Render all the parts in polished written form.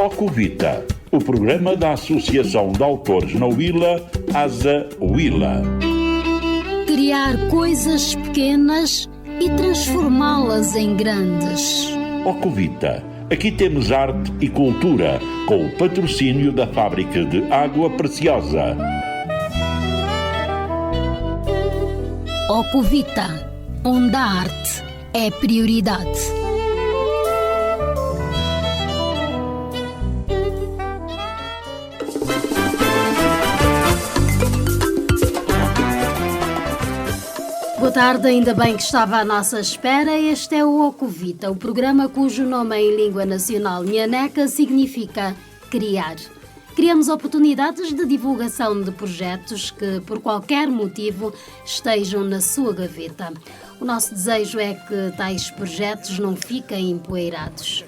Ocuvita, o programa da Associação de Autores na Huila, Asa Huila. Criar coisas pequenas e transformá-las em grandes. Ocuvita, aqui temos arte e cultura, com o patrocínio da Fábrica de Água Preciosa. Ocuvita, onde a arte é prioridade. Boa tarde, ainda bem que estava à nossa espera. Este é o Ocuvita, o programa cujo nome em língua nacional nhaneca significa criar. Criamos oportunidades de divulgação de projetos que, por qualquer motivo, estejam na sua gaveta. O nosso desejo é que tais projetos não fiquem empoeirados.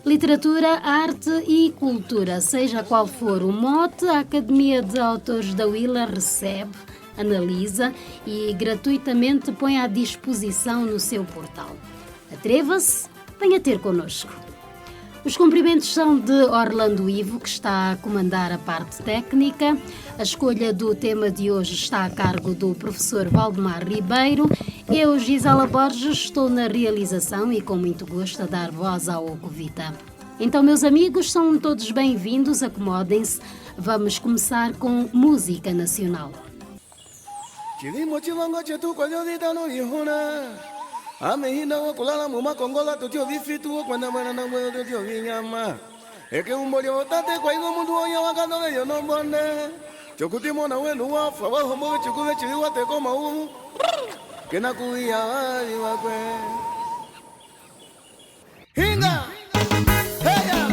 Literatura, arte e cultura, seja qual for o mote, a Academia de Autores da Huila recebe, analisa e gratuitamente põe à disposição no seu portal. Atreva-se, venha ter connosco. Os cumprimentos são de Orlando Ivo, que está a comandar a parte técnica. A escolha do tema de hoje está a cargo do professor Valdemar Ribeiro. Eu, Gisela Borges, estou na realização e com muito gosto a dar voz ao Ocuvita. Então, meus amigos, são todos bem-vindos, acomodem-se. Vamos começar com música nacional. Kilimo chilongo chetu kwa leo litano lihuna amehina wa kulala muma kongola tutio vifitu kwa na mwana na mwana tutio vinyama eke umboli otate kwa ingo mundu oya wakano yo no bonde chokuti mona wenu wa fa wa homo chikule chiliwa te koma u kena kuia ali wakwe hinga heya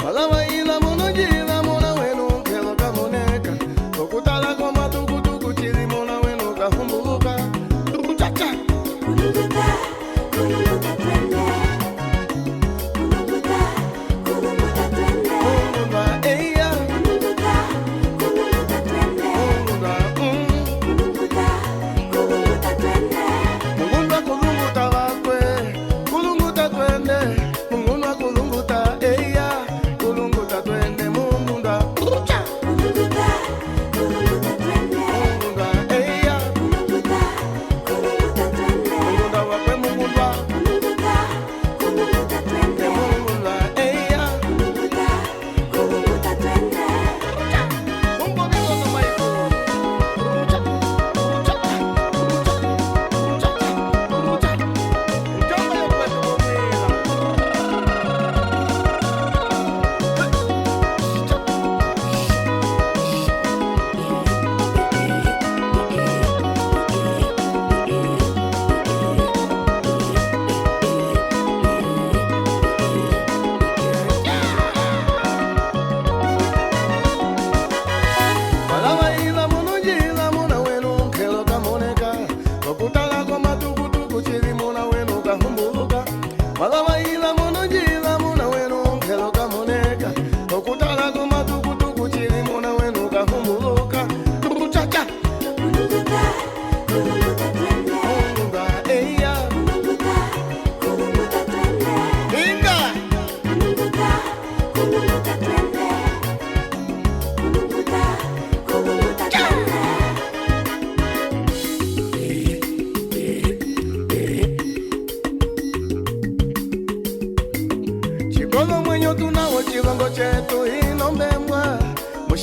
Malawa ila monoji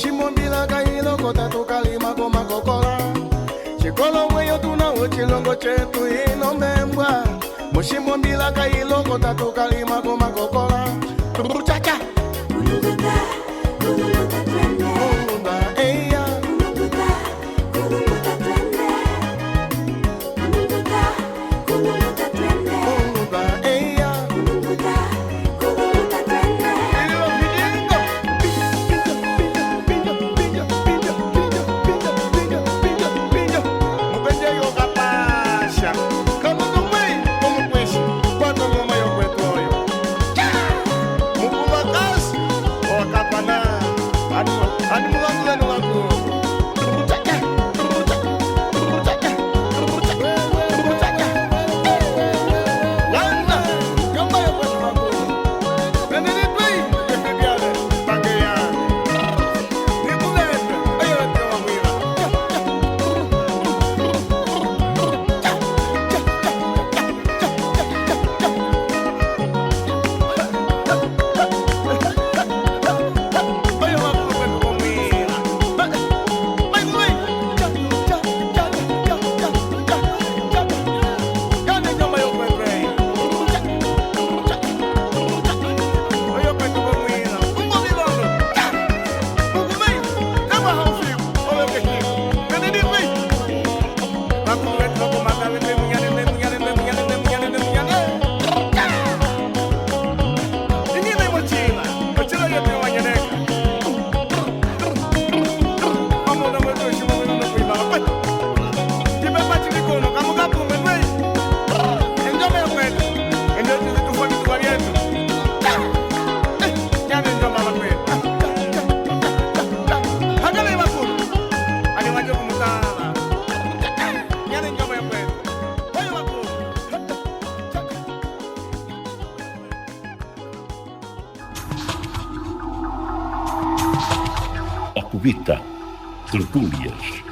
Mushimombila kailo kota tukalima koma kokola. Chikolo mweyo tuna uchilongo chetu inombembwa. Mushimombila kailo kota tukalima koma kokola. Cha-cha. Ocuvita, tertúlias,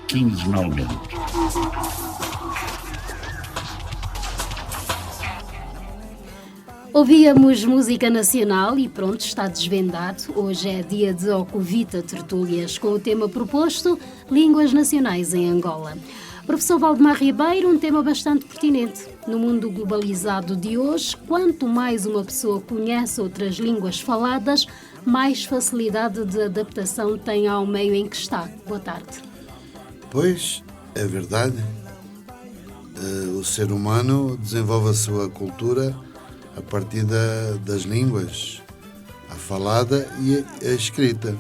quinzenalmente. Ouvíamos música nacional e pronto, está desvendado. Hoje é dia de Ocuvita Tertúlias, com o tema proposto Línguas Nacionais em Angola. Professor Valdemar Ribeiro, um tema bastante pertinente. No mundo globalizado de hoje, quanto mais uma pessoa conhece outras línguas faladas, mais facilidade de adaptação tem ao meio em que está. Boa tarde. Pois, é verdade. O ser humano desenvolve a sua cultura a partir das línguas, a falada e a escrita.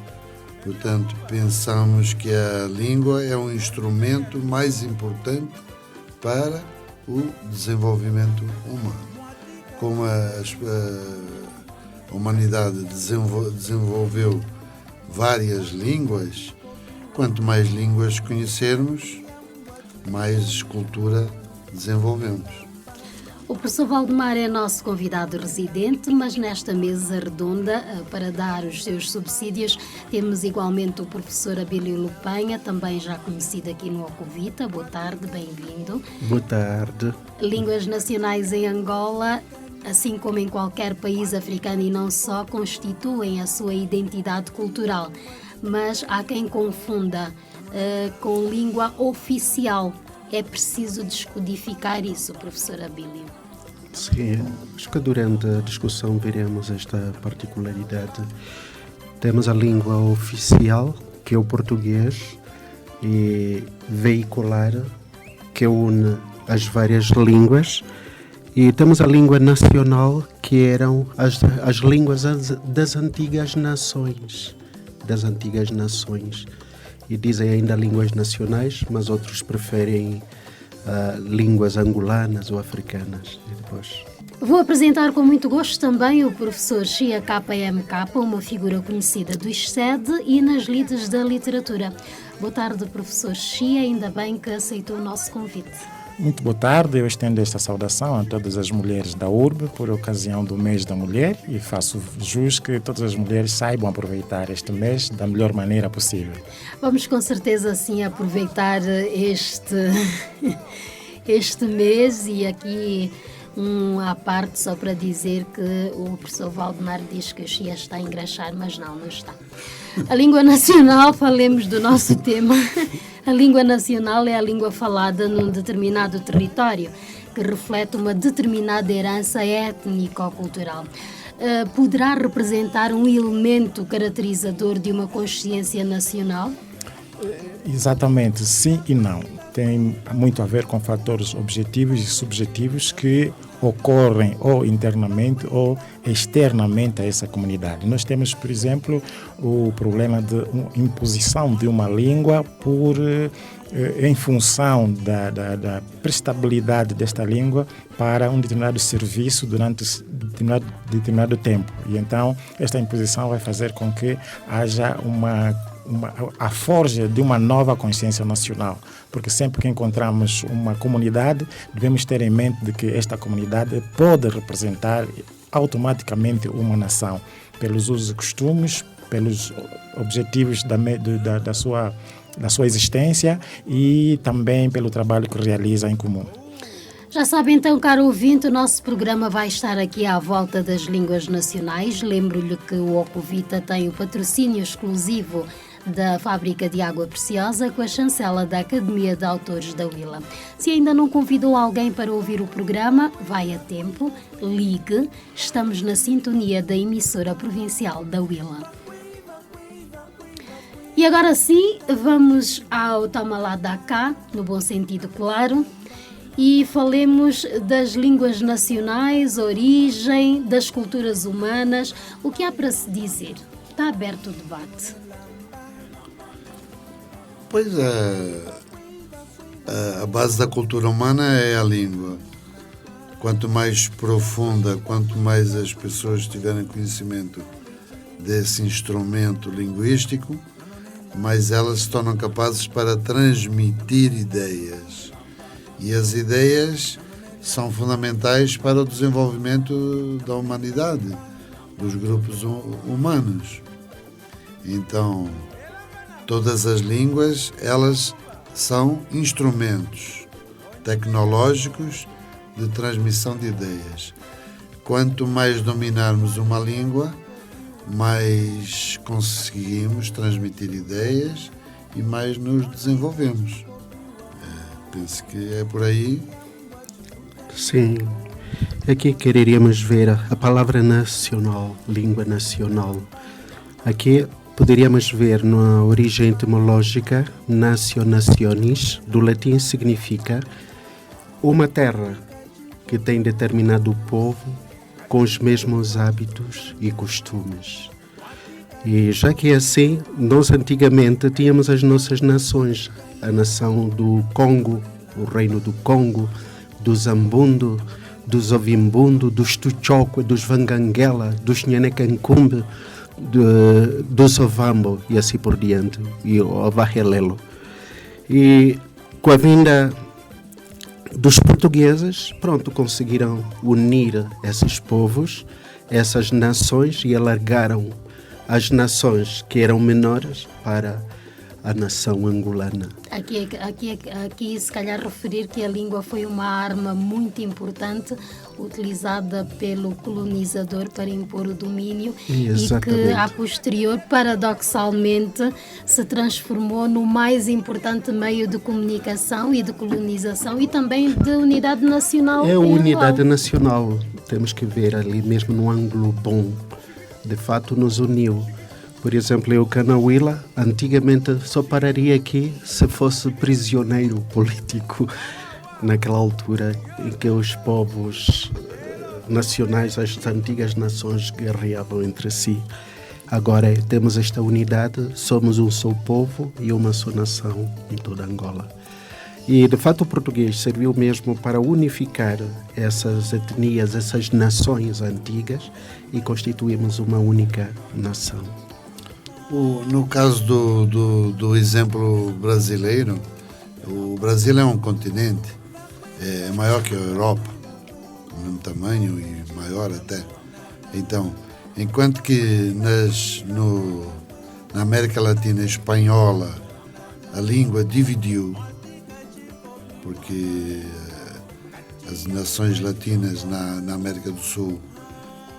Portanto, pensamos que a língua é um instrumento mais importante para o desenvolvimento humano. Como a humanidade desenvolveu várias línguas, quanto mais línguas conhecermos, mais cultura desenvolvemos. O professor Valdemar é nosso convidado residente, mas nesta mesa redonda, para dar os seus subsídios, temos igualmente o professor Abílio Lupenha, também já conhecido aqui no Ocuvita. Boa tarde, bem-vindo. Boa tarde. Línguas nacionais em Angola, assim como em qualquer país africano e não só, constituem a sua identidade cultural. Mas há quem confunda com língua oficial. É preciso descodificar isso, professor Abílio. Sim, acho que durante a discussão veremos esta particularidade. Temos a língua oficial, que é o português, e veicular, que une as várias línguas. E temos a língua nacional, que eram as línguas das antigas nações. E dizem ainda línguas nacionais, mas outros preferem línguas angolanas ou africanas. E depois... Vou apresentar com muito gosto também o professor Chia KMK, uma figura conhecida do ISCED e nas lides da literatura. Boa tarde, professor Chia, ainda bem que aceitou o nosso convite. Muito boa tarde, eu estendo esta saudação a todas as mulheres da urbe por ocasião do mês da mulher e faço jus que todas as mulheres saibam aproveitar este mês da melhor maneira possível. Vamos com certeza sim aproveitar este mês e aqui à parte só para dizer que o professor Valdemar diz que o Chia está a engraxar, mas não está. A língua nacional, falemos do nosso tema. A língua nacional é a língua falada num determinado território, que reflete uma determinada herança étnico-cultural. Poderá representar um elemento caracterizador de uma consciência nacional? Exatamente, sim e não. Tem muito a ver com fatores objetivos e subjetivos que ocorrem ou internamente ou externamente a essa comunidade. Nós temos, por exemplo, o problema de imposição de uma língua em função da prestabilidade desta língua para um determinado serviço durante determinado tempo. E então, esta imposição vai fazer com que haja a forja de uma nova consciência nacional, porque sempre que encontramos uma comunidade, devemos ter em mente de que esta comunidade pode representar automaticamente uma nação, pelos usos e costumes, pelos objetivos da sua existência e também pelo trabalho que realiza em comum. Já sabe então, caro ouvinte, o nosso programa vai estar aqui à volta das línguas nacionais. Lembro-lhe que o Ocuvita tem o patrocínio exclusivo da Fábrica de Água Preciosa com a chancela da Academia de Autores da Willa. Se ainda não convidou alguém para ouvir o programa, vai a tempo, ligue, estamos na sintonia da emissora provincial da Willa. E agora sim, vamos ao Toma lá da cá, no bom sentido, claro, e falemos das línguas nacionais, origem, das culturas humanas. O que há para se dizer? Está aberto o debate. Pois a base da cultura humana é a língua. Quanto mais profunda, quanto mais as pessoas tiverem conhecimento desse instrumento linguístico, mais elas se tornam capazes para transmitir ideias. E as ideias são fundamentais para o desenvolvimento da humanidade, dos grupos humanos. Então, todas as línguas, elas são instrumentos tecnológicos de transmissão de ideias. Quanto mais dominarmos uma língua, mais conseguimos transmitir ideias e mais nos desenvolvemos. Penso que é por aí. Sim. Aqui quereríamos ver a palavra nacional, língua nacional. Aqui poderíamos ver na origem etimológica, natio nationis, do latim significa uma terra que tem determinado povo com os mesmos hábitos e costumes. E já que é assim, nós antigamente tínhamos as nossas nações, a nação do Congo, o reino do Congo, do Zambundo, dos Ovimbundo, dos Tuchokwe, dos Vanganguela, dos Nhanecancumbe, dos Ovambo e assim por diante, e o Avahelelo. E com a vinda dos portugueses, conseguiram unir esses povos, essas nações, e alargaram as nações que eram menores para a nação angolana. Aqui se calhar referir que a língua foi uma arma muito importante utilizada pelo colonizador para impor o domínio. Exatamente. E que a posterior, paradoxalmente, se transformou no mais importante meio de comunicação e de colonização e também de unidade nacional. É a unidade nacional, temos que ver ali mesmo no ângulo bom, de fato nos uniu. Por exemplo, eu Canauila, antigamente só pararia aqui se fosse prisioneiro político, naquela altura em que os povos nacionais, as antigas nações, guerreavam entre si. Agora temos esta unidade, somos um só povo e uma só nação em toda Angola. E, de fato, o português serviu mesmo para unificar essas etnias, essas nações antigas e constituímos uma única nação. No caso do exemplo brasileiro, o Brasil é um continente, é maior que a Europa, do mesmo tamanho e maior até. Então, enquanto que na América Latina espanhola a língua dividiu, porque as nações latinas na América do Sul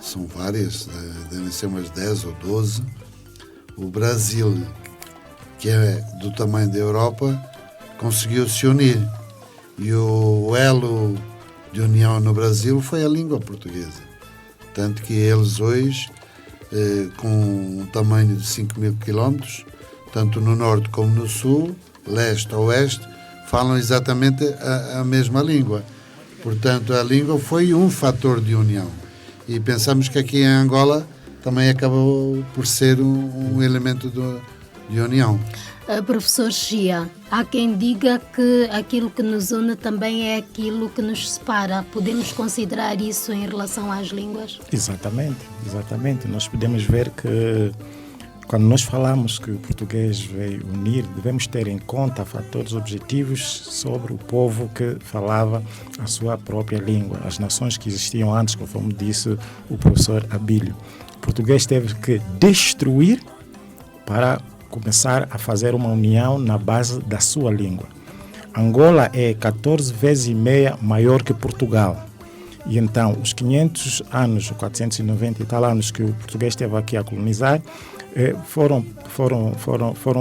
são várias, devem ser umas 10 ou 12, o Brasil, que é do tamanho da Europa, conseguiu se unir. E o elo de união no Brasil foi a língua portuguesa. Tanto que eles hoje, com um tamanho de 5.000 quilómetros, tanto no norte como no sul, leste a oeste, falam exatamente a mesma língua. Portanto, a língua foi um fator de união. E pensamos que aqui em Angola também acabou por ser um elemento de união. Professor Chia, há quem diga que aquilo que nos une também é aquilo que nos separa. Podemos considerar isso em relação às línguas? Exatamente. Nós podemos ver que quando nós falamos que o português veio unir, devemos ter em conta fatores objetivos sobre o povo que falava a sua própria língua, as nações que existiam antes, conforme disse o professor Abílio. O português teve que destruir para começar a fazer uma união na base da sua língua. Angola é 14 vezes e meia maior que Portugal. E então, os 500 anos, 490 e tal anos que o português esteve aqui a colonizar,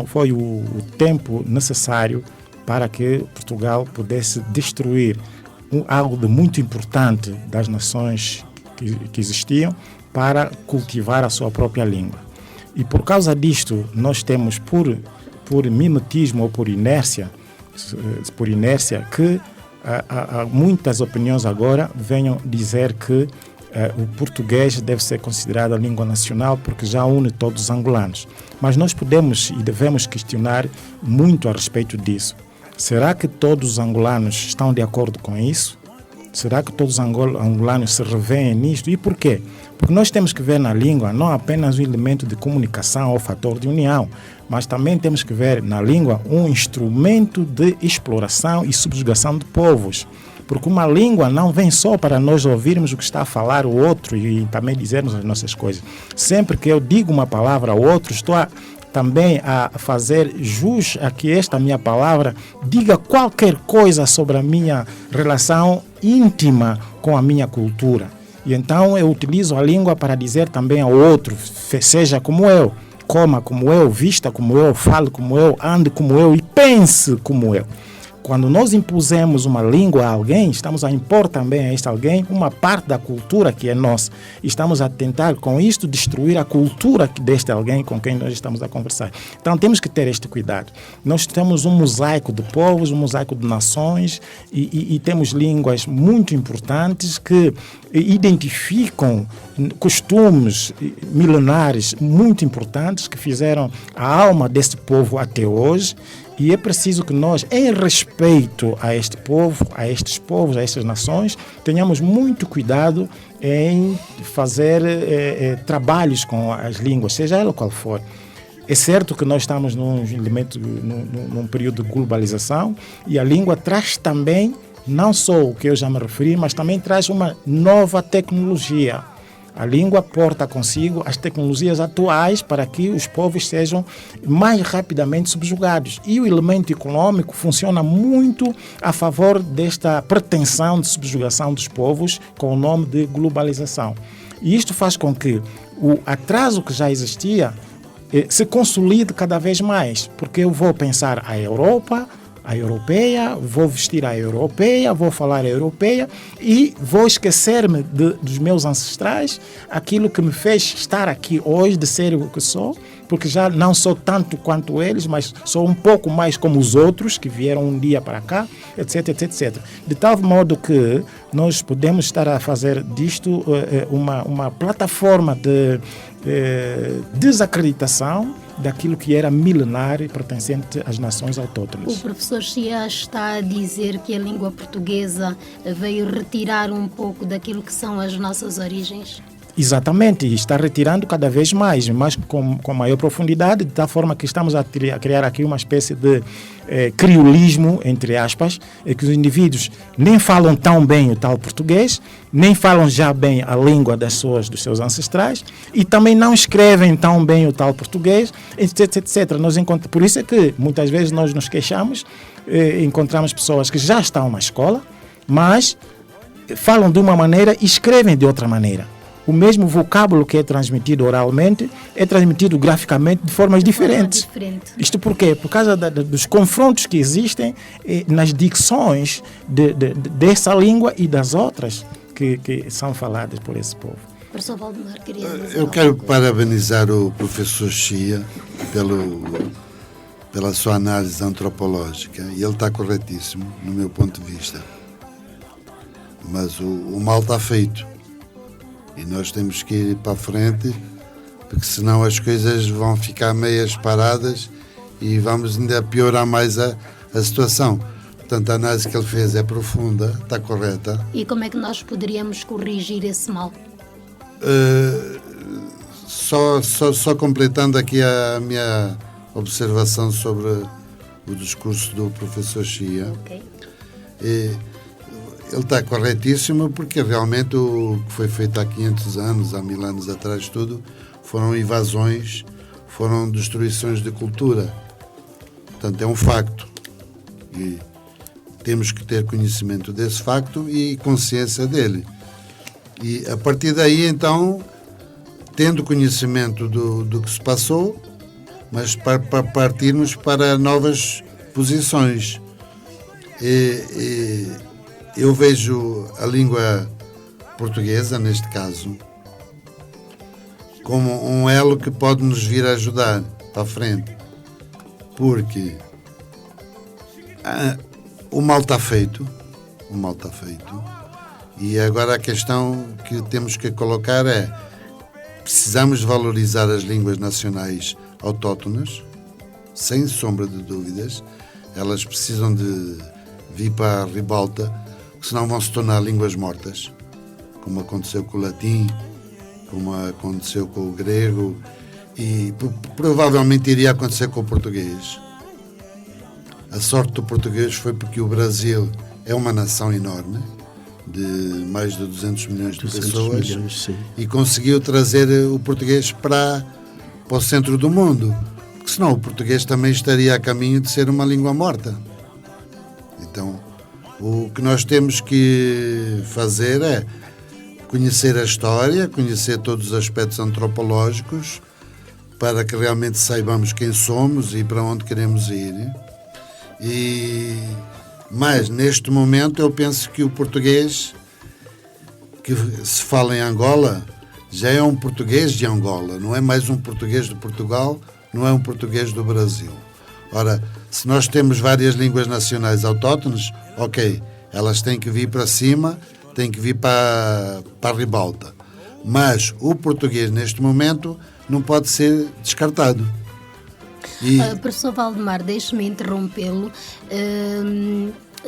foi o tempo necessário para que Portugal pudesse destruir algo de muito importante das nações que existiam para cultivar a sua própria língua. E por causa disto, nós temos por mimetismo ou por inércia que há muitas opiniões agora venham dizer que o português deve ser considerado a língua nacional porque já une todos os angolanos. Mas nós podemos e devemos questionar muito a respeito disso. Será que todos os angolanos estão de acordo com isso? Será que todos os angolanos se revêem nisto? E por quê? Porque nós temos que ver na língua não apenas um elemento de comunicação ou fator de união, mas também temos que ver na língua um instrumento de exploração e subjugação de povos. Porque uma língua não vem só para nós ouvirmos o que está a falar o outro e também dizermos as nossas coisas. Sempre que eu digo uma palavra ao outro, estou também a fazer jus a que esta minha palavra diga qualquer coisa sobre a minha relação íntima com a minha cultura. E então eu utilizo a língua para dizer também ao outro, seja como eu, coma como eu, vista como eu, fale como eu, ande como eu e pense como eu. Quando nós impusemos uma língua a alguém, estamos a impor também a este alguém uma parte da cultura que é nossa. Estamos a tentar, com isto, destruir a cultura deste alguém com quem nós estamos a conversar. Então, temos que ter este cuidado. Nós temos um mosaico de povos, um mosaico de nações e temos línguas muito importantes que identificam costumes milenares muito importantes que fizeram a alma desse povo até hoje. E é preciso que nós, em respeito a este povo, a estes povos, a estas nações, tenhamos muito cuidado em fazer trabalhos com as línguas, seja ela qual for. É certo que nós estamos num período de globalização e a língua traz também, não só o que eu já me referi, mas também traz uma nova tecnologia. A língua porta consigo as tecnologias atuais para que os povos sejam mais rapidamente subjugados. E o elemento econômico funciona muito a favor desta pretensão de subjugação dos povos com o nome de globalização. E isto faz com que o atraso que já existia se consolide cada vez mais, porque eu vou pensar a Europa, a europeia, vou vestir a europeia, vou falar a europeia e vou esquecer-me dos meus ancestrais, aquilo que me fez estar aqui hoje, de ser o que sou, porque já não sou tanto quanto eles, mas sou um pouco mais como os outros que vieram um dia para cá, etc, etc, etc. De tal modo que nós podemos estar a fazer disto uma plataforma de desacreditação daquilo que era milenar e pertencente às nações autóctones. O professor Chia está a dizer que a língua portuguesa veio retirar um pouco daquilo que são as nossas origens? Exatamente, e está retirando cada vez mais, mas com maior profundidade, de tal forma que estamos a criar aqui uma espécie de criolismo, entre aspas, que os indivíduos nem falam tão bem o tal português, nem falam já bem a língua dos seus ancestrais e também não escrevem tão bem o tal português, etc, etc. Por isso é que muitas vezes nós nos queixamos, encontramos pessoas que já estão na escola, mas falam de uma maneira e escrevem de outra maneira. o mesmo vocábulo que é transmitido oralmente é transmitido graficamente de formas diferentes. Diferente. Isto por quê? Por causa dos confrontos que existem nas dicções dessa língua e das outras que são faladas por esse povo. Professor Valdemar, queria dizer Eu quero alguma coisa? parabenizar o professor Chia pela sua análise antropológica, e ele está corretíssimo, no meu ponto de vista. Mas o mal está feito, e nós temos que ir para a frente, porque senão as coisas vão ficar meias paradas e vamos ainda piorar mais a situação. Portanto, a análise que ele fez é profunda, está correta. E como é que nós poderíamos corrigir esse mal? Só completando aqui a minha observação sobre o discurso do professor Chia. Ok. Ele está corretíssimo, porque realmente o que foi feito há 500 anos, há 1000 anos atrás, tudo, foram invasões, foram destruições de cultura. Portanto, é um facto. E temos que ter conhecimento desse facto e consciência dele. E a partir daí, então, tendo conhecimento do que se passou, mas para partirmos para novas posições. Eu vejo a língua portuguesa, neste caso, como um elo que pode nos vir a ajudar para a frente. Porque o mal está feito, e agora a questão que temos que colocar é: precisamos valorizar as línguas nacionais autóctonas, sem sombra de dúvidas. Elas precisam de vir para a ribalta, porque senão vão se tornar línguas mortas, como aconteceu com o latim, como aconteceu com o grego, e provavelmente iria acontecer com o português. A sorte do português foi porque o Brasil é uma nação enorme, de mais de 200 milhões de 200 pessoas, milhões, sim. e conseguiu trazer o português para o centro do mundo, porque senão o português também estaria a caminho de ser uma língua morta. Então, o que nós temos que fazer é conhecer a história, conhecer todos os aspectos antropológicos, para que realmente saibamos quem somos e para onde queremos ir. Mas, neste momento, eu penso que o português que se fala em Angola já é um português de Angola, não é mais um português de Portugal, não é um português do Brasil. Ora, se nós temos várias línguas nacionais autóctones, ok, elas têm que vir para cima, têm que vir para a ribalta. Mas o português, neste momento, não pode ser descartado. Professor Valdemar, deixe-me interrompê-lo.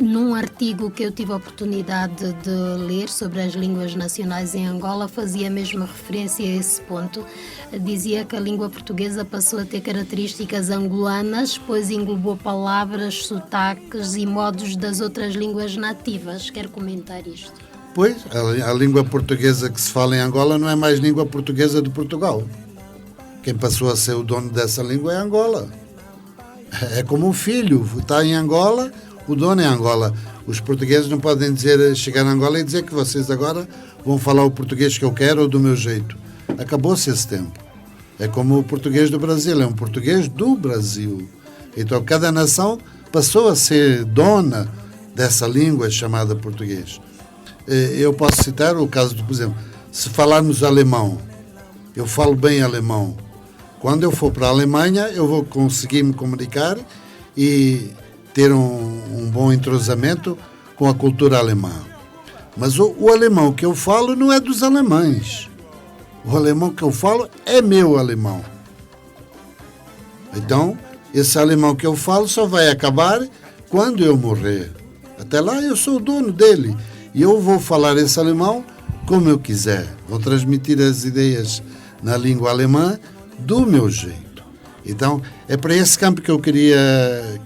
Num artigo que eu tive a oportunidade de ler sobre as línguas nacionais em Angola, fazia mesmo referência a esse ponto. Dizia que a língua portuguesa passou a ter características angolanas, pois englobou palavras, sotaques e modos das outras línguas nativas. Quer comentar isto? Pois, a língua portuguesa que se fala em Angola não é mais língua portuguesa de Portugal. Quem passou a ser o dono dessa língua é Angola. É como um filho, está em Angola, o dono é Angola. Os portugueses não podem chegar a Angola e dizer que vocês agora vão falar o português que eu quero ou do meu jeito. Acabou-se esse tempo. É como o português do Brasil, é um português do Brasil. Então cada nação passou a ser dona dessa língua chamada português. Eu posso citar o caso, por exemplo, se falarmos alemão, eu falo bem alemão. Quando eu for para a Alemanha, eu vou conseguir me comunicar e ter um bom entrosamento com a cultura alemã. Mas o alemão que eu falo não é dos alemães. O alemão que eu falo é meu alemão. Então, esse alemão que eu falo só vai acabar quando eu morrer. Até lá eu sou o dono dele. E eu vou falar esse alemão como eu quiser. Vou transmitir as ideias na língua alemã do meu jeito. Então, é para esse campo que eu queria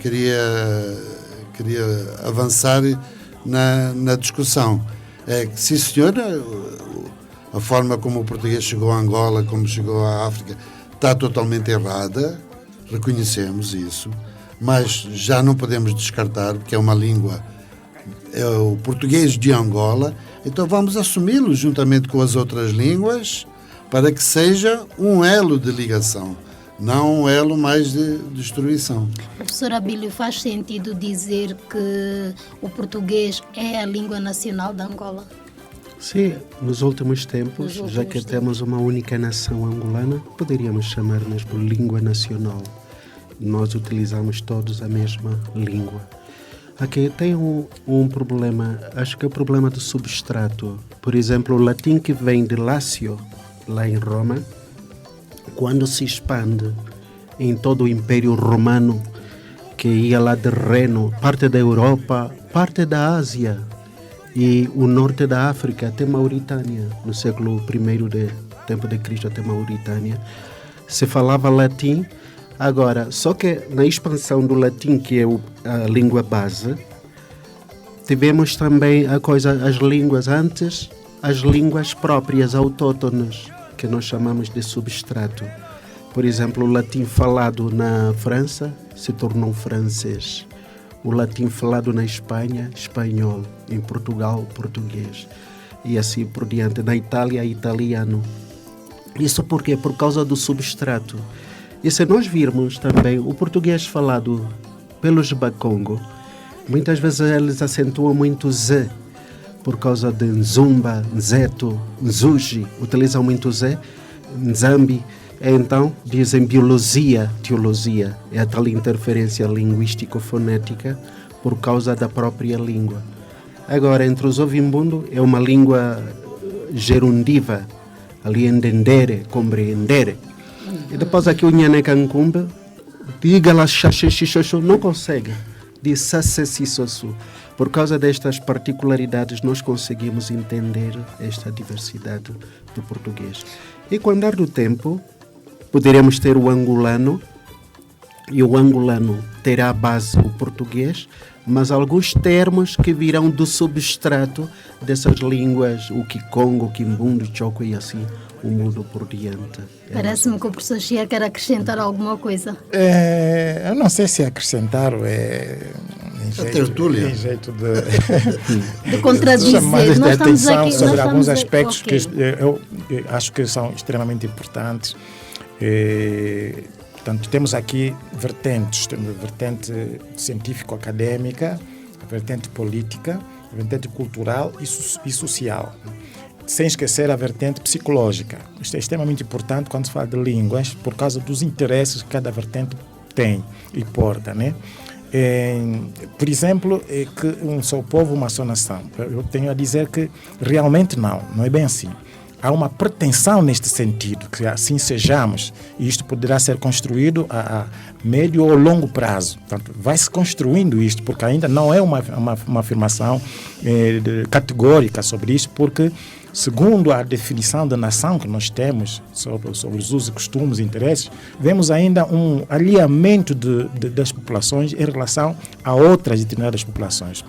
avançar na discussão. É que, sim, senhor, a forma como o português chegou a Angola, como chegou à África, está totalmente errada, reconhecemos isso, mas já não podemos descartar, porque é uma língua, é o português de Angola, Então vamos assumi-lo juntamente com as outras línguas para que seja um elo de ligação, não um elo mais de destruição. Professor Abílio, faz sentido dizer que o português é a língua nacional da Angola? Sim, nos últimos tempos, já que temos uma única nação angolana, poderíamos chamar mesmo língua nacional. Nós utilizamos todos a mesma língua. Aqui tem um problema, acho que é o problema do substrato. Por exemplo, o latim que vem de Lácio, lá em Roma, quando se expande em todo o Império Romano, que ia lá de Reno, parte da Europa, parte da Ásia e o norte da África, até Mauritânia, no século I do tempo de Cristo, até Mauritânia, se falava latim. Agora, só que na expansão do latim, que é a língua base, tivemos também as línguas antes, as línguas próprias, autóctones, que nós chamamos de substrato. Por exemplo, o latim falado na França se tornou francês. O latim falado na Espanha, espanhol. Em Portugal, português. E assim por diante. Na Itália, italiano. Isso por quê? Por causa do substrato. E se nós virmos também o português falado pelos Bakongo, muitas vezes eles acentuam muito Z, por causa de Nzumba, Nzeto, Nzuji, utilizam muito Z, Nzambi. Então, dizem biologia, teologia, é a tal interferência linguístico-fonética por causa da própria língua. Agora, entre os Ovimbundo, é uma língua gerundiva, ali entendere, compreendere. E depois aqui o Nhaneca Ncumbe, diga lá xaxexixoxo, não consegue, diz sassessissosu. Por causa destas particularidades, nós conseguimos entender esta diversidade do português. E com o andar do tempo, poderemos ter o angolano, e o angolano terá a base o português, mas alguns termos que virão do substrato dessas línguas, o Kikongo, o Kimbundo, o Choco e assim, o mundo por diante. Parece-me que o professor Chia quer acrescentar alguma coisa. Eu não sei se acrescentar ou tertúlia. Em jeito de... De contradizer. Chamar Nós estamos atenção aqui, sobre nós alguns estamos aspectos okay. que eu acho que são extremamente importantes. Portanto, temos aqui vertentes. Temos a vertente científico-acadêmica, a vertente política, a vertente cultural e social. Sem esquecer a vertente psicológica. Isto é extremamente importante quando se fala de línguas, por causa dos interesses que cada vertente tem e porta, né? Por exemplo, que um só povo, uma só nação. Eu tenho a dizer que realmente não é bem assim. Há uma pretensão neste sentido, que assim sejamos, e isto poderá ser construído a médio ou longo prazo. Portanto, vai-se construindo isto, porque ainda não é uma afirmação categórica sobre isso, porque, segundo a definição da nação que nós temos sobre os usos, costumes e interesses, vemos ainda um alinhamento das populações em relação a outras determinadas populações.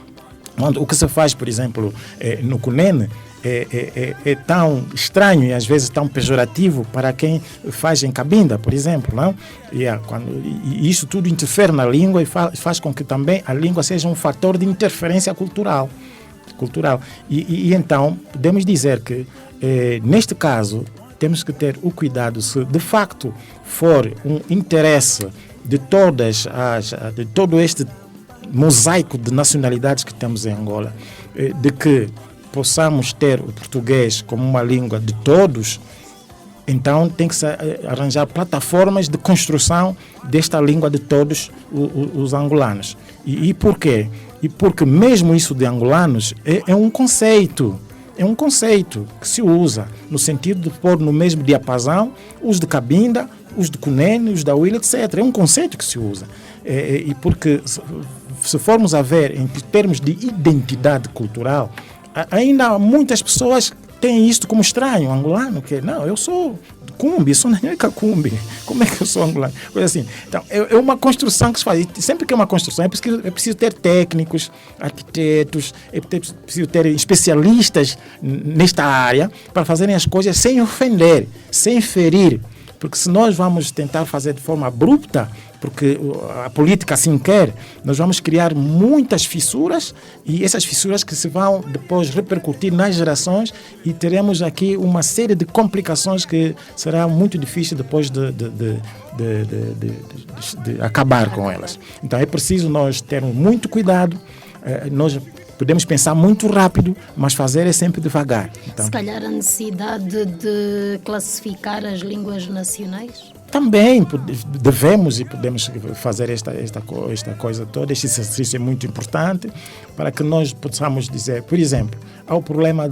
O que se faz, por exemplo, no Cunene, é tão estranho e às vezes tão pejorativo para quem faz em Cabinda, por exemplo, não? E isso tudo interfere na língua e faz com que também a língua seja um fator de interferência cultural. E então podemos dizer que neste caso temos que ter o cuidado, se de facto for um interesse de todo este mosaico de nacionalidades que temos em Angola, de que possamos ter o português como uma língua de todos, então tem que se arranjar plataformas de construção desta língua de todos os angolanos. E por quê? E porque mesmo isso de angolanos é um conceito. É um conceito que se usa no sentido de pôr no mesmo diapasão os de Cabinda, os de Cunene, os da Huila, etc. É um conceito que se usa. E porque se formos a ver em termos de identidade cultural, ainda muitas pessoas têm isto como estranho, angolano, que não, eu sou Cumbi, sou Nhaneca Cumbi, como é que eu sou angolano? Coisa assim. Então, é uma construção que se faz, e sempre que é uma construção é preciso ter técnicos, arquitetos, é preciso ter especialistas nesta área para fazerem as coisas sem ofender, sem ferir Porque se nós vamos tentar fazer de forma abrupta, porque a política assim quer, nós vamos criar muitas fissuras e essas fissuras que se vão depois repercutir nas gerações e teremos aqui uma série de complicações que será muito difícil depois de acabar com elas. Então é preciso nós termos muito cuidado, nós podemos pensar muito rápido, mas fazer é sempre devagar. Então, se calhar a necessidade de classificar as línguas nacionais? Também devemos e podemos fazer esta coisa toda. Este exercício é muito importante para que nós possamos dizer, por exemplo, há o problema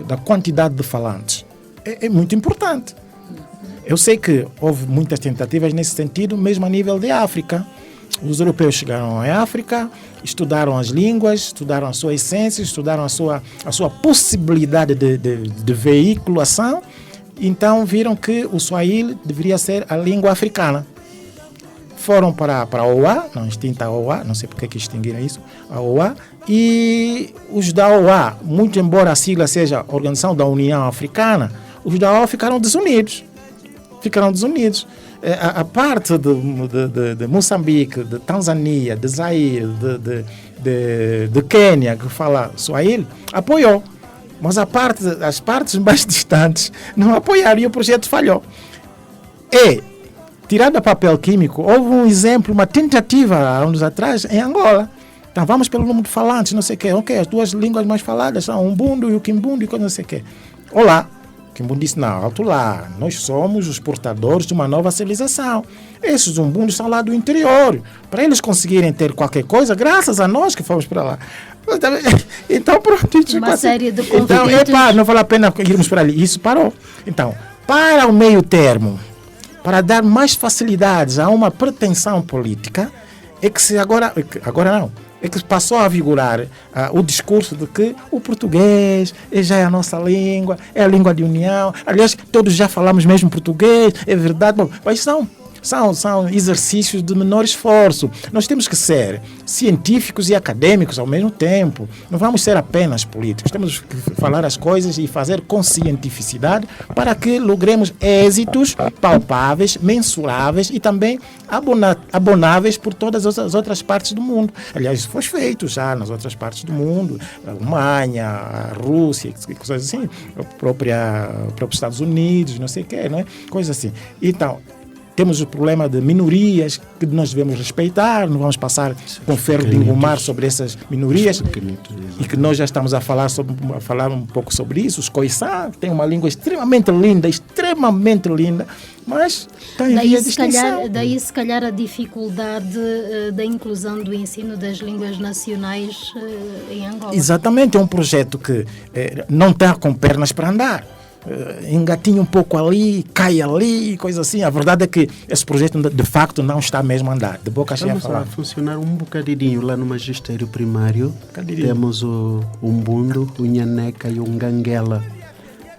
da quantidade de falantes. É muito importante. Eu sei que houve muitas tentativas nesse sentido, mesmo a nível de África. Os europeus chegaram à África, estudaram as línguas, estudaram a sua essência, estudaram a sua possibilidade de veiculação. Então viram que o Swahili deveria ser a língua africana. Foram para a OA, não extinta a OA, não sei porque que extinguiram isso, a OA, e os da OA, muito embora a sigla seja a Organização da União Africana, os da OA ficaram desunidos. A parte de Moçambique, de Tanzânia, de Zaire, de Quênia, que fala Swahili, apoiou. Mas as partes mais distantes não apoiaram e o projeto falhou. Tirado a papel químico, houve um exemplo, uma tentativa há anos atrás em Angola. Então vamos pelo número de falantes, não sei o quê. Ok, as duas línguas mais faladas são o Umbundo e o Kimbundo e coisa não sei o quê. Olá. Kimbundo disse, não, alto lá, nós somos os portadores de uma nova civilização. Esses umbundos são lá do interior. Para eles conseguirem ter qualquer coisa, graças a nós que fomos para lá. Então, pronto. Uma série de conflitos. Então, não vale a pena irmos para ali. Isso parou. Então, para o meio termo, para dar mais facilidades a uma pretensão política, é que se agora não, é que passou a vigorar o discurso de que o português já é a nossa língua, é a língua de união. Aliás, todos já falamos mesmo português, é verdade. Bom, mas são exercícios de menor esforço. Nós temos que ser científicos e acadêmicos ao mesmo tempo. Não vamos ser apenas políticos. Temos que falar as coisas e fazer com cientificidade para que logremos êxitos palpáveis, mensuráveis e também abonáveis por todas as outras partes do mundo. Aliás, isso foi feito já nas outras partes do mundo. A Alemanha, a Rússia, coisas assim. Os próprios Estados Unidos, não sei o quê, não é? Coisas assim. Então, temos o problema de minorias que nós devemos respeitar, não vamos passar com ferro de engomar sobre essas minorias e que nós já estamos a falar um pouco sobre isso. Os Khoisan têm uma língua extremamente linda, mas está em via de extinção. Daí se calhar a dificuldade da inclusão do ensino das línguas nacionais em Angola. Exatamente, é um projeto que não está com pernas para andar. Engatinha um pouco ali, cai ali, coisa assim. A verdade é que esse projeto de facto não está mesmo a andar. De boca cheia a falar. Estamos a funcionar um bocadinho lá no magistério primário. Temos o Umbundo, o Nhaneca e o Nganguela.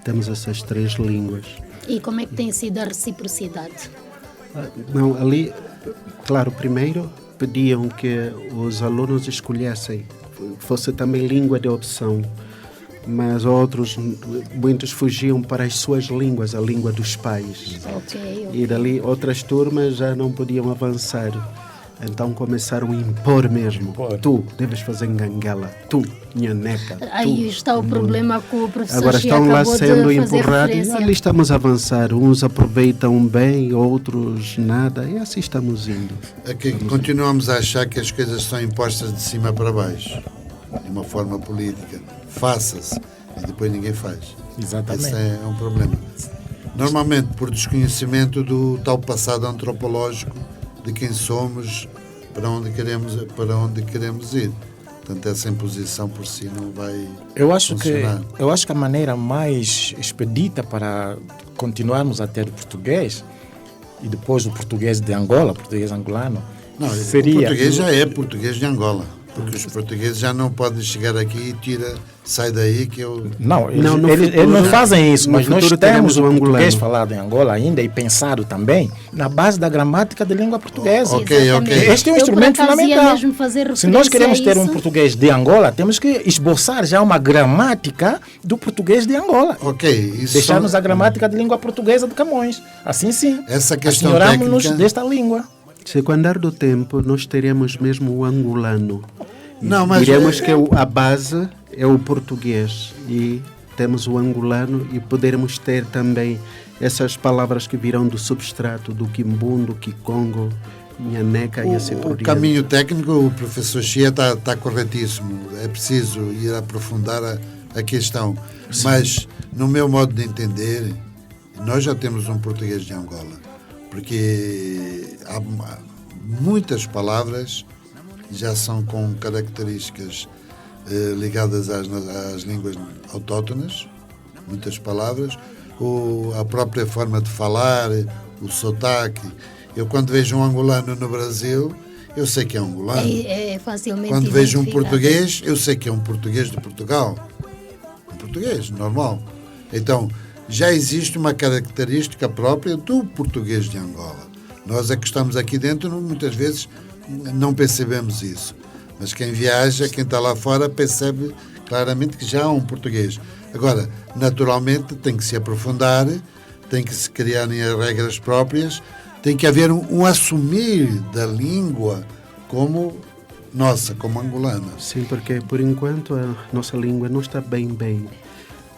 Temos essas 3 línguas. E como é que tem sido a reciprocidade? Não, ali, claro, primeiro pediam que os alunos escolhessem, fosse também língua de opção. Mas muitos fugiam para as suas línguas, a língua dos pais. Okay. E dali outras turmas já não podiam avançar. Então começaram a impor mesmo. Tu deves fazer Nganguela, tu, Nhaneca. Aí está o problema com o professor. Agora estão lá sendo empurrados e ali estamos a avançar. Uns aproveitam bem, outros nada. E assim estamos indo. Aqui continuamos a achar que as coisas são impostas de cima para baixo, de uma forma política. Faça-se e depois ninguém faz. Exatamente. Esse é um problema. Normalmente por desconhecimento do tal passado antropológico de quem somos, para onde queremos ir. Portanto, essa imposição por si não vai funcionar. Eu acho que a maneira mais expedita para continuarmos a ter português e depois o português de Angola, português angolano, não, seria... O português já é português de Angola. Porque os portugueses já não podem chegar aqui e sai daí que eu... Não, eles futuro- não fazem isso, no mas nós futuro temos teremos o o português angolano. falado em Angola ainda e pensado também na base da gramática da língua portuguesa. Ok, Exatamente. ok. Este é um Eu, por instrumento acaso, ia fundamental. mesmo fazer Se nós referência queremos a ter um isso. português de Angola, temos que esboçar já uma gramática do português de Angola. Ok, isso Deixarmos são- a gramática de língua portuguesa de Camões. Assim sim. Essa questão Assenhoramos-nos técnica- desta língua. Se com o andar do tempo nós teremos mesmo o angolano. Não, mas Diremos que a base é o português e temos o angolano e poderemos ter também essas palavras que virão do substrato, do quimbundo, kikongo, nhaneca e assim por o diante. caminho técnico, o professor Chia está corretíssimo. É preciso ir aprofundar a questão. Mas, no meu modo de entender, nós já temos um português de Angola. Porque há muitas palavras já são com características ligadas às línguas autóctonas, muitas palavras, a própria forma de falar, o sotaque. Eu, quando vejo um angolano no Brasil, eu sei que é angolano. É facilmente Quando vejo um identificável. português, eu sei que é um português de Portugal. Um português, normal. Então, já existe uma característica própria do português de Angola. Nós é que estamos aqui dentro, muitas vezes não percebemos isso. Mas quem viaja, quem está lá fora, percebe claramente que já há um português. Agora, naturalmente, tem que se aprofundar, tem que se criarem as regras próprias, tem que haver um assumir da língua como nossa, como angolana. Sim, porque por enquanto a nossa língua não está bem.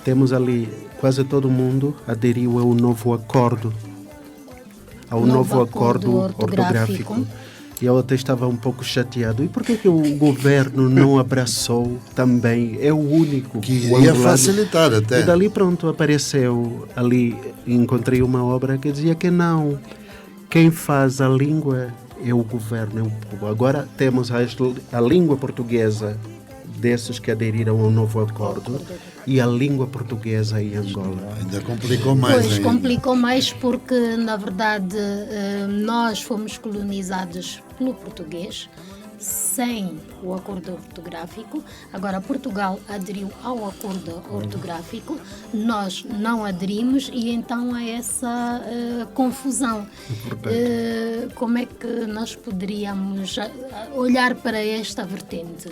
Temos ali, quase todo mundo aderiu ao novo acordo, ao novo acordo ortográfico. E eu até estava um pouco chateado. E por que o governo não abraçou também? É o único. Que o iria angolano. facilitar até. E dali pronto apareceu ali, encontrei uma obra que dizia que não. Quem faz a língua é o governo, é o povo. Agora temos a língua portuguesa desses que aderiram ao novo acordo e a língua portuguesa em Angola. Ainda complicou mais Pois, ainda. complicou mais porque, na verdade, nós fomos colonizados pelo português sem o acordo ortográfico. Agora, Portugal aderiu ao acordo ortográfico, nós não aderimos e então há essa confusão. Como é que nós poderíamos olhar para esta vertente?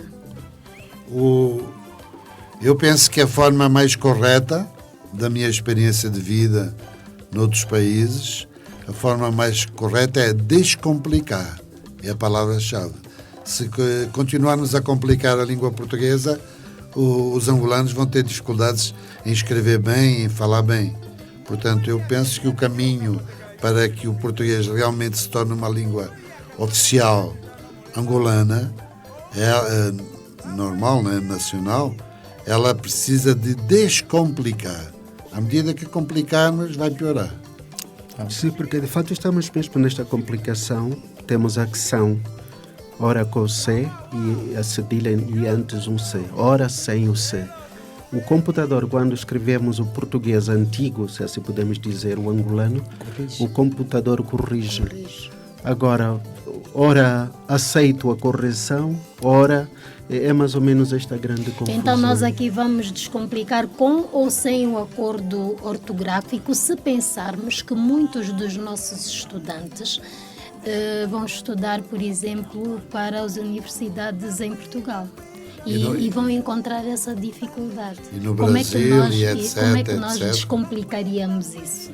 Eu penso que a forma mais correta, da minha experiência de vida noutros países, a forma mais correta é descomplicar. É a palavra-chave. Se continuarmos a complicar a língua portuguesa, os angolanos vão ter dificuldades em escrever bem, em falar bem. Portanto, eu penso que o caminho para que o português realmente se torne uma língua oficial angolana, normal, né, nacional, ela precisa de descomplicar. À medida que complicarmos, vai piorar. Sim, porque de fato estamos mesmo nesta complicação. Temos a ação, ora com o C e a cedilha e antes um C, ora sem o C. O computador, quando escrevemos o português antigo, se assim podemos dizer, o angolano, o computador corrige. Agora, ora aceito a correção, ora é mais ou menos esta grande confusão. Então nós aqui vamos descomplicar com ou sem o acordo ortográfico, se pensarmos que muitos dos nossos estudantes vão estudar, por exemplo, para as universidades em Portugal. E vão encontrar essa dificuldade. E no como Brasil, é que nós, e etc, como é que nós etc. descomplicaríamos isso?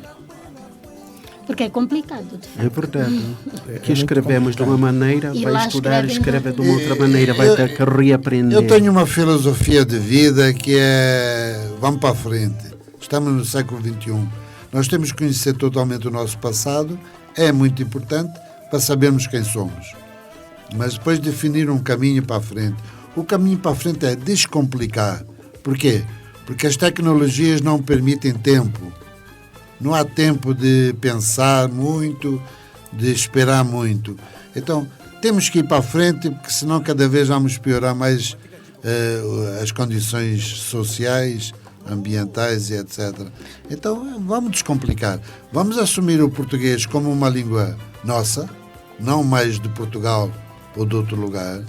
Porque é complicado, de fato. É verdade. Que escrevemos de uma maneira, E vai lá estudar, escrevem escreve de uma outra maneira, vai ter que reaprender. Eu tenho uma filosofia de vida que é vamos para a frente. Estamos no século XXI. Nós temos que conhecer totalmente o nosso passado. É muito importante para sabermos quem somos. Mas depois definir um caminho para a frente. O caminho para a frente é descomplicar. Por quê? Porque as tecnologias não permitem tempo. Não há tempo de pensar muito, de esperar muito. Então, temos que ir para a frente, porque senão cada vez vamos piorar mais as condições sociais, ambientais e etc. Então, vamos descomplicar. Vamos assumir o português como uma língua nossa, não mais de Portugal ou de outro lugar.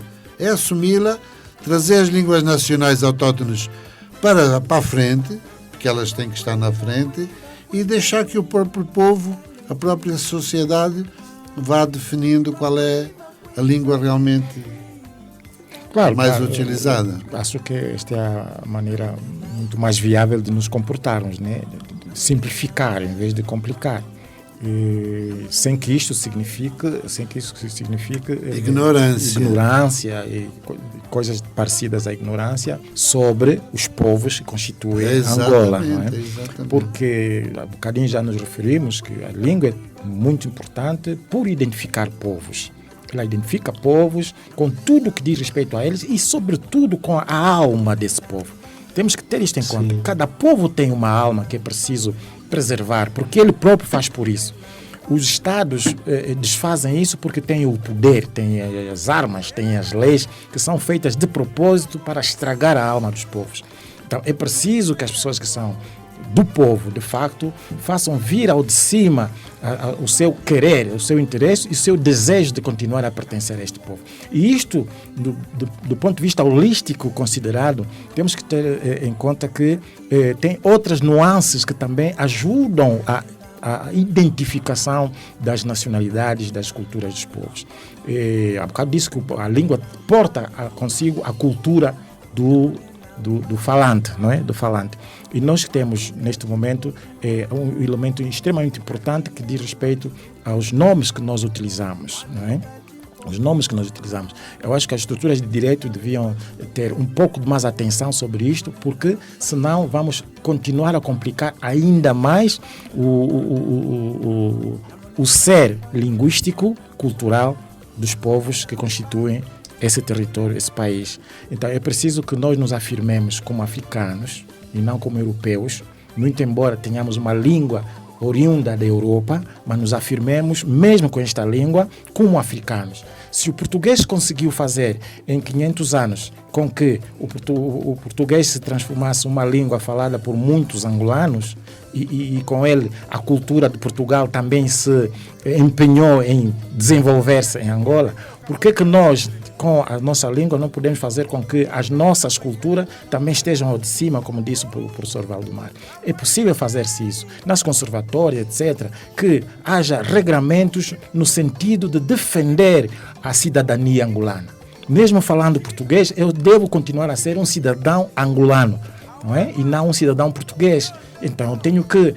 é assumi-la, trazer as línguas nacionais autóctones para a frente, porque elas têm que estar na frente, e deixar que o próprio povo, a própria sociedade, vá definindo qual é a língua realmente mais utilizada. Acho que esta é a maneira muito mais viável de nos comportarmos, né? Simplificar em vez de complicar. Sem que isto signifique ignorância e coisas parecidas à ignorância sobre os povos que constituem Angola, não é? Exatamente. Porque há bocadinho já nos referimos que a língua é muito importante por identificar povos. Ela identifica povos com tudo que diz respeito a eles e, sobretudo, com a alma desse povo. Temos que ter isto em conta. Cada povo tem uma alma que é preciso preservar, porque ele próprio faz por isso. Os Estados desfazem isso porque têm o poder, têm as armas, têm as leis que são feitas de propósito para estragar a alma dos povos. Então, é preciso que as pessoas que são do povo, de facto, façam vir ao de cima o seu querer, o seu interesse e o seu desejo de continuar a pertencer a este povo. E isto, do ponto de vista holístico considerado, temos que ter em conta que tem outras nuances que também ajudam a identificação das nacionalidades, das culturas dos povos. Há bocado disse que a língua porta consigo a cultura do falante, não é? Do falante. E nós temos, neste momento, um elemento extremamente importante que diz respeito aos nomes que nós utilizamos, não é? Os nomes que nós utilizamos. Eu acho que as estruturas de direito deviam ter um pouco de mais atenção sobre isto, porque senão vamos continuar a complicar ainda mais o ser linguístico, cultural dos povos que constituem esse território, esse país. Então é preciso que nós nos afirmemos como africanos e não como europeus, muito embora tenhamos uma língua oriunda da Europa, mas nos afirmemos, mesmo com esta língua, como africanos. Se o português conseguiu fazer em 500 anos com que o português se transformasse em uma língua falada por muitos angolanos, e com ele a cultura de Portugal também se empenhou em desenvolver-se em Angola, por que nós, com a nossa língua, não podemos fazer com que as nossas culturas também estejam ao de cima, como disse o professor Valdemar? É possível fazer-se isso nas conservatórias, etc., que haja regramentos no sentido de defender a cidadania angolana. Mesmo falando português, eu devo continuar a ser um cidadão angolano, não é? E não um cidadão português. Então eu tenho que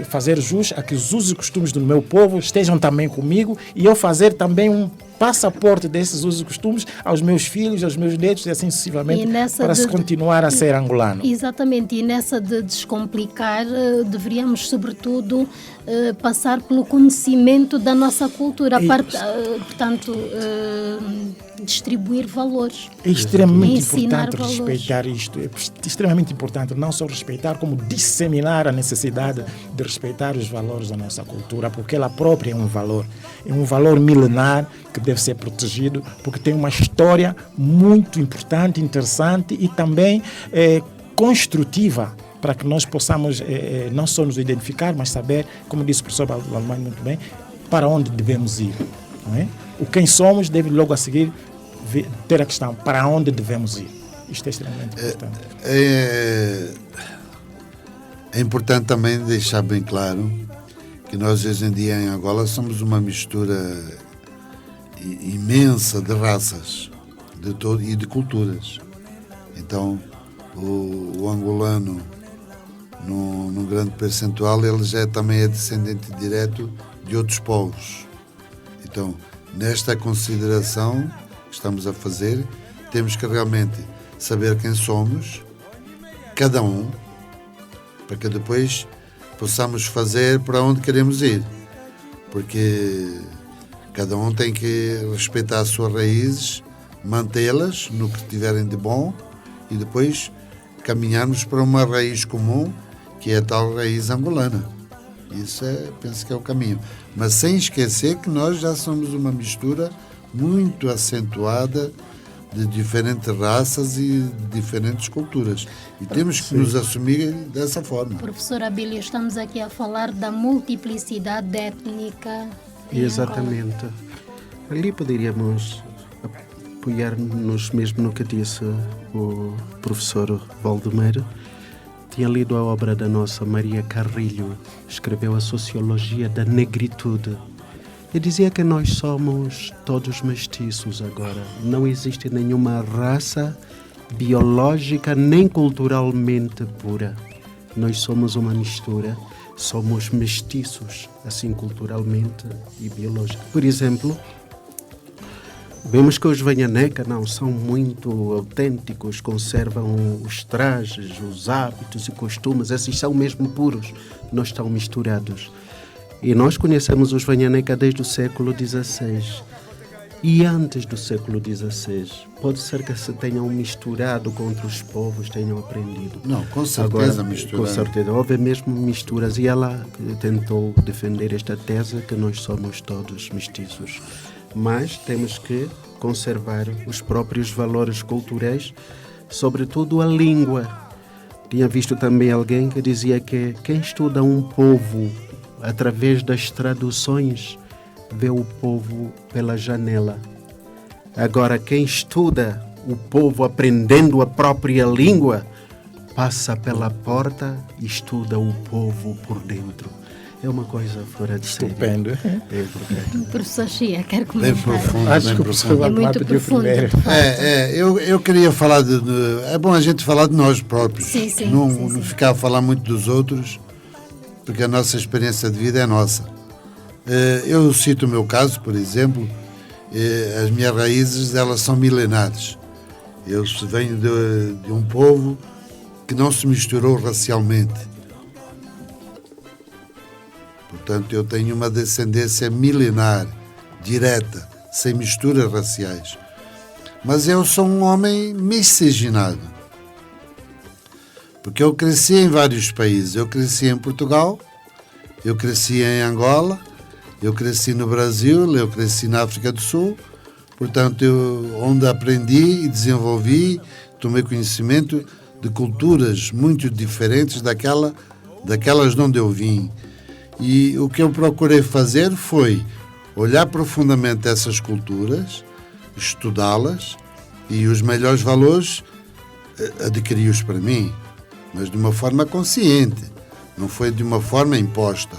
fazer jus a que os usos e costumes do meu povo estejam também comigo e eu fazer também um passaporte desses usos e costumes aos meus filhos, aos meus netos e assim sucessivamente, para se continuar a ser angolano. Exatamente, e nessa de descomplicar, deveríamos sobretudo passar pelo conhecimento da nossa cultura, portanto, distribuir valores. É extremamente importante valores. Respeitar isto, é extremamente importante não só respeitar, como disseminar a necessidade de respeitar os valores da nossa cultura, porque ela própria é um valor milenar que deve ser protegido, porque tem uma história muito importante, interessante e também construtiva, para que nós possamos não só nos identificar, mas saber, como disse o professor Valdemar muito bem, para onde devemos ir. Não é? O quem somos deve logo a seguir ter a questão para onde devemos ir. Isto é extremamente importante. É importante também deixar bem claro que nós hoje em dia em Angola somos uma mistura imensa de raças e de culturas. Então o angolano, num grande percentual, ele já também é descendente direto de outros povos. Então, nesta consideração que estamos a fazer, temos que realmente saber quem somos, cada um, para que depois possamos fazer para onde queremos ir. Porque cada um tem que respeitar as suas raízes, mantê-las no que tiverem de bom e depois caminharmos para uma raiz comum, que é a tal raiz angolana. Isso penso que é o caminho. Mas sem esquecer que nós já somos uma mistura muito acentuada de diferentes raças e de diferentes culturas. E temos que nos assumir dessa forma. Professor Abílio, estamos aqui a falar da multiplicidade étnica. Exatamente. Ali poderíamos apoiar-nos mesmo no que disse o professor Valdomiro. Tinha lido a obra da nossa Maria Carrilho, escreveu a Sociologia da Negritude. E dizia que nós somos todos mestiços agora. Não existe nenhuma raça biológica nem culturalmente pura. Nós somos uma mistura, somos mestiços, assim culturalmente e biológico. Por exemplo, vemos que os Vanhaneca não são muito autênticos, conservam os trajes, os hábitos e costumes, esses são mesmo puros, não estão misturados. E nós conhecemos os Vanhaneca desde o século XVI. E antes do século XVI, pode ser que se tenham misturado com outros povos, tenham aprendido. Não, com certeza Agora, misturaram. Com certeza, houve mesmo misturas e ela tentou defender esta tese que nós somos todos mestiços. Mas temos que conservar os próprios valores culturais, sobretudo a língua. Tinha visto também alguém que dizia que quem estuda um povo através das traduções vê o povo pela janela. Agora, quem estuda o povo aprendendo a própria língua passa pela porta e estuda o povo por dentro. É uma coisa fora de série. Estupendo. É verdade. O professor Chia quer Bem comentar. profundo, Acho bem que o profundo. professor Valdemar muito pediu profundo. primeiro. Eu queria falar é bom a gente falar de nós próprios. Sim, sim, não, sim, não sim. ficar a falar muito dos outros, porque a nossa experiência de vida é nossa. Eu cito o meu caso, por exemplo, as minhas raízes, elas são milenares. Eu venho de um povo que não se misturou racialmente. Portanto, eu tenho uma descendência milenar, direta, sem misturas raciais. Mas eu sou um homem miscigenado. Porque eu cresci em vários países. Eu cresci em Portugal, eu cresci em Angola, eu cresci no Brasil, eu cresci na África do Sul. Portanto, onde aprendi e desenvolvi, tomei conhecimento de culturas muito diferentes daquelas de onde eu vim. E o que eu procurei fazer foi olhar profundamente essas culturas, estudá-las e os melhores valores adquiri-os para mim, mas de uma forma consciente, não foi de uma forma imposta.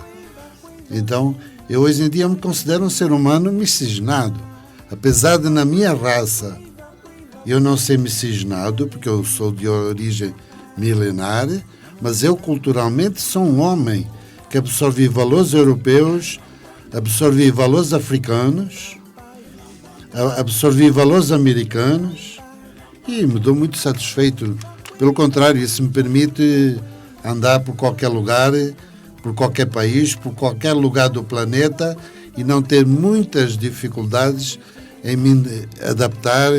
Então, eu hoje em dia me considero um ser humano miscigenado, apesar de na minha raça eu não ser miscigenado, porque eu sou de origem milenar, mas eu culturalmente sou um homem que absorvi valores europeus, absorvi valores africanos, absorvi valores americanos e me dou muito satisfeito. Pelo contrário, isso me permite andar por qualquer lugar, por qualquer país, por qualquer lugar do planeta e não ter muitas dificuldades em me adaptar,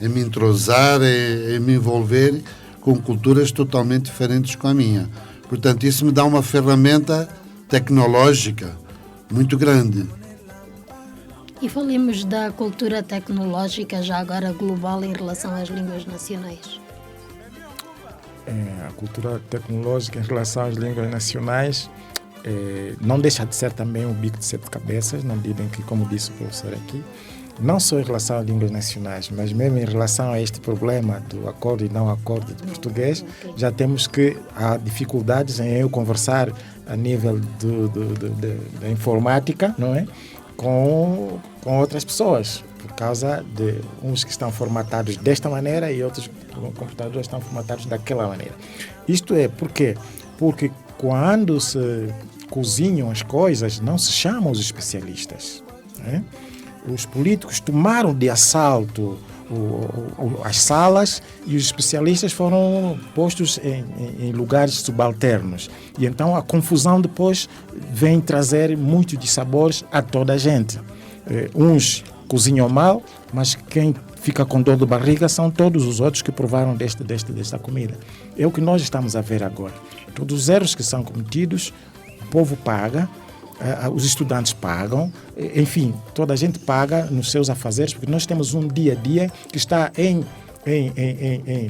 em me entrosar, em me envolver com culturas totalmente diferentes com a minha. Portanto, isso me dá uma ferramenta tecnológica muito grande. E falemos da cultura tecnológica já agora global em relação às línguas nacionais. A cultura tecnológica em relação às línguas nacionais não deixa de ser também um bico de sete cabeças, na medida em que, como disse o professor aqui, não só em relação às línguas nacionais, mas mesmo em relação a este problema do acordo e não acordo de português, já temos que há dificuldades em eu conversar a nível da informática, não é? Com outras pessoas, por causa de uns que estão formatados desta maneira e outros computadores estão formatados daquela maneira. Isto é porque quando se cozinham as coisas, não se chamam os especialistas, não é? Os políticos tomaram de assalto as salas e os especialistas foram postos em lugares subalternos. E então a confusão depois vem trazer muitos dissabores a toda a gente. Uns cozinham mal, mas quem fica com dor de barriga são todos os outros que provaram desta comida. É o que nós estamos a ver agora. Todos os erros que são cometidos, o povo paga, os estudantes pagam, enfim, toda a gente paga nos seus afazeres, porque nós temos um dia a dia que está em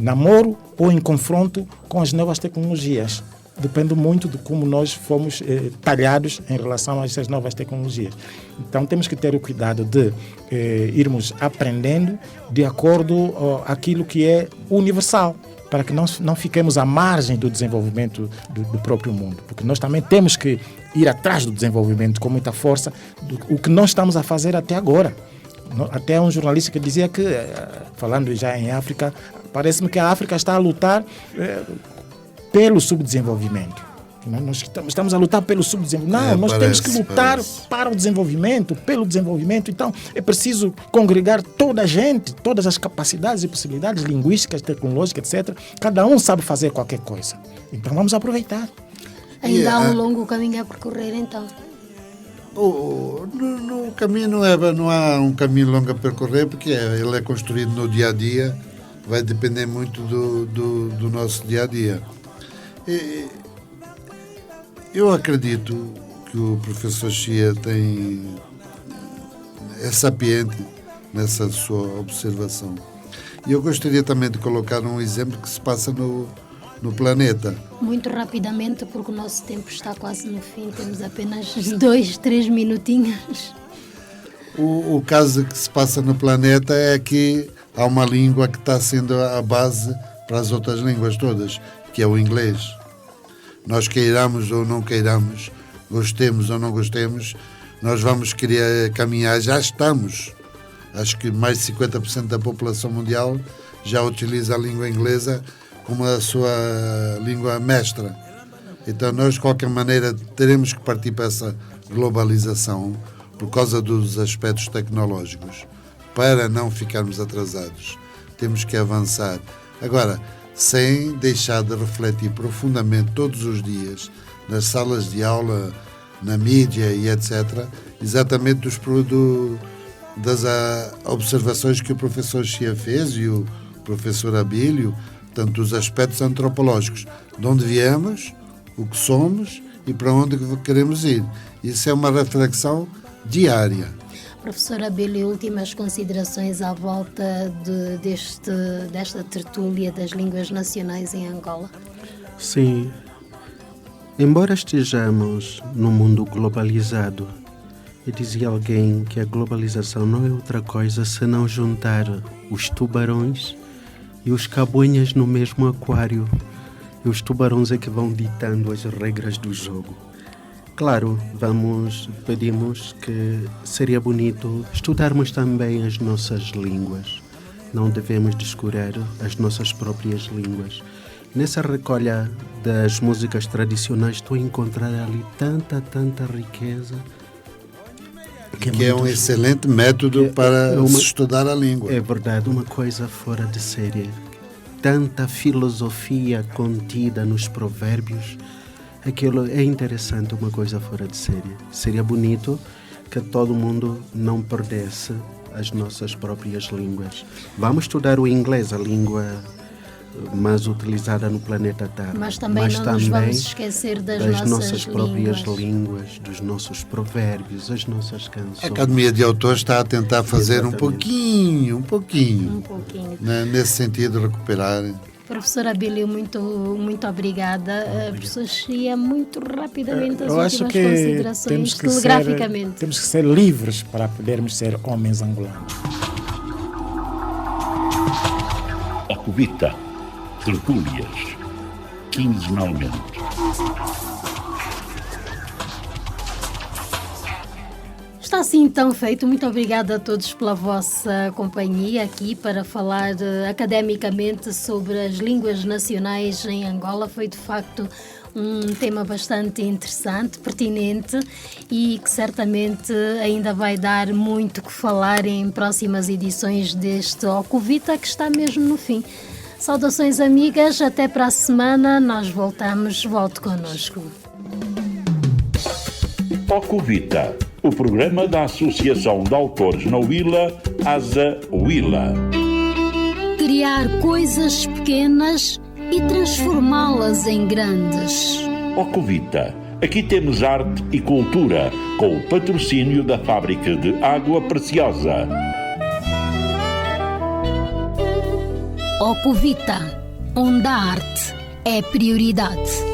namoro ou em confronto com as novas tecnologias. depende muito de como nós fomos talhados em relação a essas novas tecnologias. Então temos que ter o cuidado de irmos aprendendo de acordo com aquilo que é universal, para que não fiquemos à margem do desenvolvimento do próprio mundo. Porque nós também temos que ir atrás do desenvolvimento com muita força, o que nós estamos a fazer até agora. Até um jornalista que dizia que, falando já em África, parece-me que a África está a lutar pelo subdesenvolvimento. Nós estamos a lutar pelo subdesenvolvimento. Não, nós temos que lutar para o desenvolvimento, pelo desenvolvimento. Então, é preciso congregar toda a gente, todas as capacidades e possibilidades linguísticas, tecnológicas, etc. Cada um sabe fazer qualquer coisa. Então, vamos aproveitar. Ainda há um longo caminho a percorrer, então. No caminho não há um caminho longo a percorrer, porque ele é construído no dia a dia, vai depender muito do nosso dia a dia. Eu acredito que o professor Chia é sapiente nessa sua observação. E eu gostaria também de colocar um exemplo que se passa no planeta. Muito rapidamente, porque o nosso tempo está quase no fim, temos apenas 2-3 minutinhos. O caso que se passa no planeta é que há uma língua que está sendo a base para as outras línguas todas, que é o inglês. Nós queiramos ou não queiramos, gostemos ou não gostemos, nós vamos querer caminhar, já estamos. Acho que mais de 50% da população mundial já utiliza a língua inglesa como a sua língua mestra. Então nós, de qualquer maneira, teremos que partir para essa globalização por causa dos aspectos tecnológicos, para não ficarmos atrasados. Temos que avançar. Agora, sem deixar de refletir profundamente todos os dias, nas salas de aula, na mídia e etc., exatamente das observações que o professor Chia fez e o professor Abílio, tanto os aspectos antropológicos, de onde viemos, o que somos e para onde queremos ir. Isso é uma reflexão diária. Professora Abílio, últimas considerações à volta desta tertúlia das línguas nacionais em Angola? Sim. Embora estejamos num mundo globalizado, e dizia alguém que a globalização não é outra coisa senão juntar os tubarões e os caboinhas no mesmo aquário. E os tubarões é que vão ditando as regras do jogo. Claro, pedimos que seria bonito estudarmos também as nossas línguas. Não devemos descurar as nossas próprias línguas. Nessa recolha das músicas tradicionais estou a encontrar ali tanta riqueza. Que é um excelente método para se estudar a língua. É verdade, uma coisa fora de série. Tanta filosofia contida nos provérbios. Aquilo é interessante, uma coisa fora de série. Seria bonito que todo mundo não perdesse as nossas próprias línguas. Vamos estudar o inglês, a língua mais utilizada no planeta Terra. Mas também não nos vamos esquecer das nossas próprias línguas, dos nossos provérbios, as nossas canções. A Academia de Autores está a tentar fazer um pouquinho, nesse sentido, recuperar. Professora Abílio, muito obrigada. Professor Chia, muito rapidamente as últimas considerações, telegraficamente. Temos que ser livres para podermos ser homens angolanos. Ocuvita, tertúlias, quinzenalmente. Está assim então feito. Muito obrigada a todos pela vossa companhia aqui para falar academicamente sobre as línguas nacionais em Angola. Foi de facto um tema bastante interessante, pertinente e que certamente ainda vai dar muito que falar em próximas edições deste Ocuvita, que está mesmo no fim. Saudações amigas, até para a semana, nós voltamos, volte connosco. Ocuvita, o programa da Associação de Autores na Huila, Asa Huila. Criar coisas pequenas e transformá-las em grandes. Ocuvita, aqui temos arte e cultura, com o patrocínio da Fábrica de Água Preciosa. Ocuvita, onde a arte é prioridade.